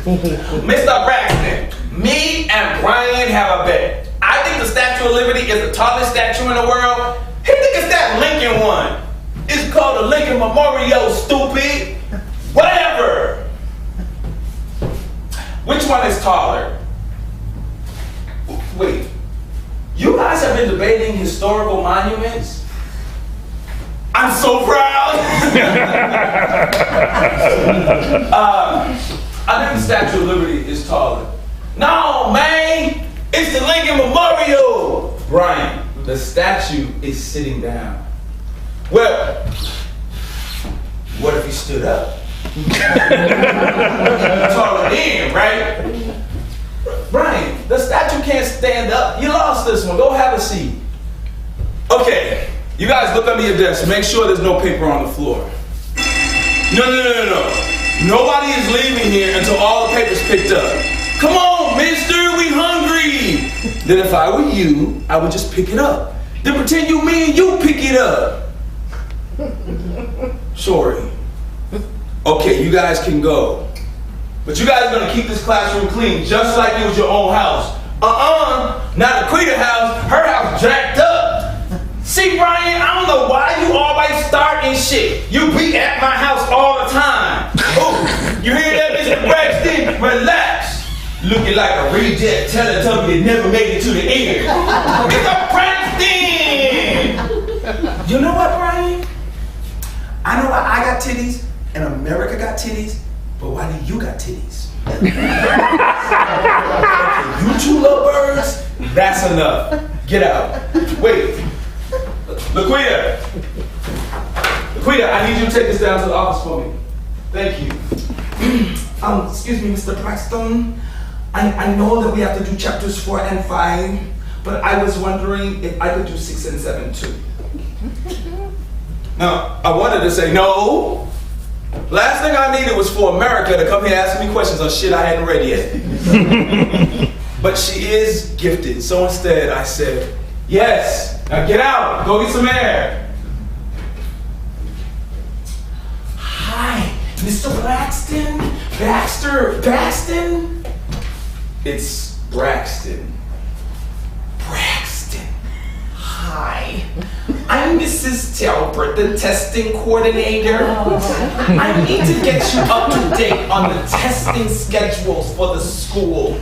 Mr. Braxton, me and Brian have a bet. I think the Statue of Liberty is the tallest statue in the world. He think it's that Lincoln one. It's called the Lincoln Memorial, stupid. Whatever. Which one is taller? Wait, you guys have been debating historical monuments? I'm so proud. I think the Statue of Liberty is taller. No, man, it's the Lincoln Memorial. Brian, the statue is sitting down. Well, what if he stood up? Taller than, right? Brian, the statue can't stand up. You lost this one. Go have a seat. Okay, you guys look under your desk. Make sure there's no paper on the floor. No. Nobody is leaving here until all the paper's picked up. Come on, mister, we hungry. Then if I were you, I would just pick it up. Then pretend me and you pick it up. Sorry. Okay, you guys can go. But you guys are gonna keep this classroom clean, just like it was your own house. Not the Quita house, her house jacked up. See, Brian, I don't know why you always starting shit. You be at my house all the time. Oh, you hear that, Mr. Braxton? Relax. Looking like a reject Teletubby that never made it to the end. Mr. Braxton! You know what, Brian? I know why I got titties and America got titties, but why do you got titties? You two little birds, that's enough. Get out. Wait. Laquita, I need you to take this down to the office for me. Thank you. Excuse me, Mr. Braxton. I know that we have to do chapters 4 and 5, but I was wondering if I could do 6 and 7 too. Now, I wanted to say no. Last thing I needed was for America to come here asking me questions on shit I hadn't read yet. But she is gifted, so instead I said, yes. Now get out, go get some air. Hi, Mr. Braxton? Braxton? It's Braxton. Braxton. Hi. I'm Mrs. Talbert, the testing coordinator. I need to get you up to date on the testing schedules for the school.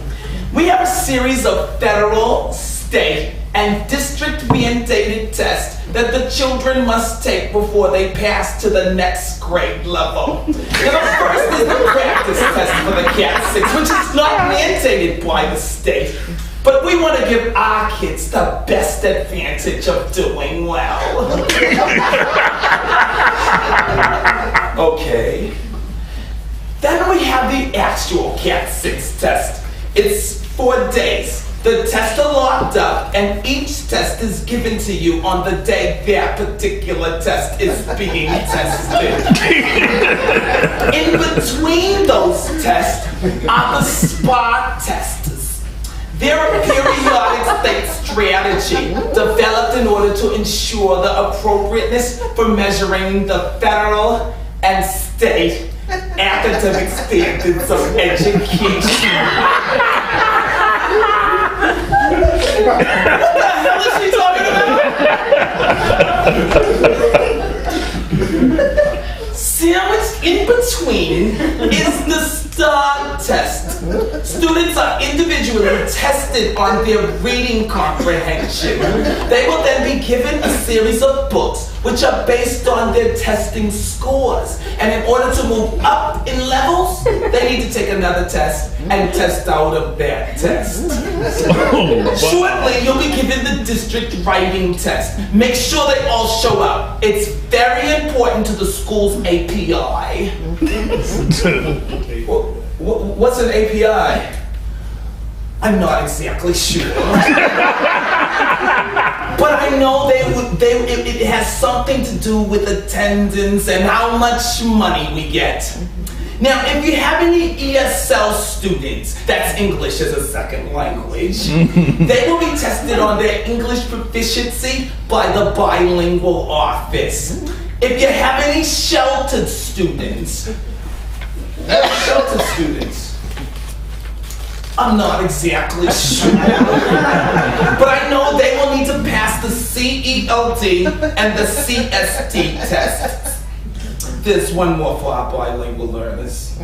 We have a series of federal, state, and district-orientated tests that the children must take before they pass to the next grade level. Now, the first is the practice test for the Cat 6, which is not mandated by the state. But we want to give our kids the best advantage of doing well. Okay. Then we have the actual Cat 6 test. It's 4 days. The tests are locked up, and each test is given to you on the day that particular test is being tested. In between those tests are the SPA testers. They're a periodic state strategy developed in order to ensure the appropriateness for measuring the federal and state academic standards of education. What the hell is she talking about? Sandwiched in between is the STAR test. Students are individually tested on their reading comprehension. They will then be given a series of books which are based on their testing scores. And in order to move up in levels, they need to take another test and test out of that test. Shortly, you'll be given the district writing test. Make sure they all show up. It's very important to the school's API. What's an API? I'm not exactly sure. But I know it has something to do with attendance and how much money we get. Now, if you have any ESL students, that's English as a second language, they will be tested on their English proficiency by the bilingual office. If you have any sheltered students, I'm not exactly sure. But I know they will need to pass the CELD and the CST tests. There's one more for our bilingual learners.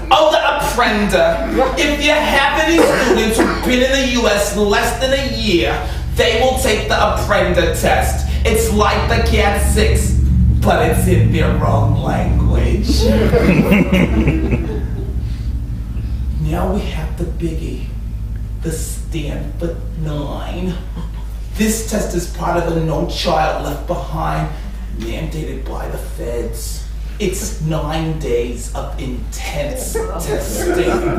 Oh, the apprender. If you have any students who've been in the US less than a year, they will take the apprender test. It's like the Cat 6, but it's in their own language. Now we have the biggie, the Stanford 9. This test is part of the No Child Left Behind, mandated by the feds. It's 9 days of intense testing.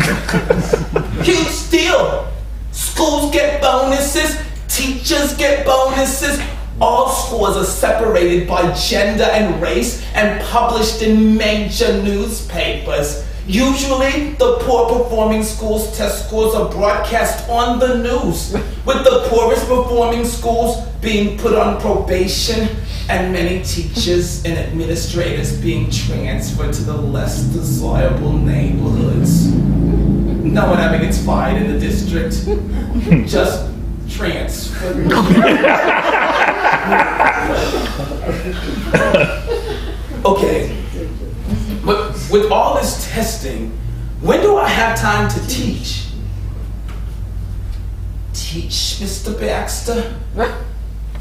Huge deal! Schools get bonuses, teachers get bonuses. All scores are separated by gender and race and published in major newspapers. Usually, the poor performing schools' test scores are broadcast on the news, with the poorest performing schools being put on probation and many teachers and administrators being transferred to the less desirable neighborhoods. No one ever gets fired in the district, just transferred. Okay. But with all this testing, when do I have time to teach? Teach, Mr. Baxter?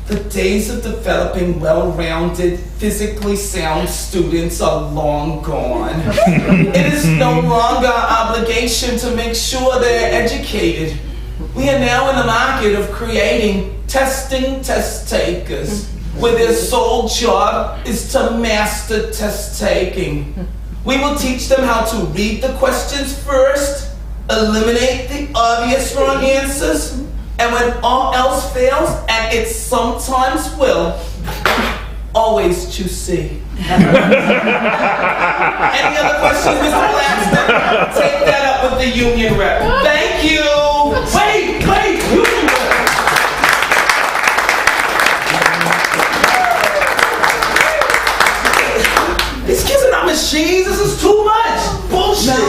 The days of developing well-rounded, physically sound students are long gone. It is no longer our obligation to make sure they're educated. We are now in the market of creating testing test takers, where their sole job is to master test taking. We will teach them how to read the questions first, eliminate the obvious wrong answers, and when all else fails, and it sometimes will, always choose C. Any other questions, Mr. Braxton? Take that up with the union rep. Thank you! Wait, union rep! These kids are not machines, this is too much! Bullshit!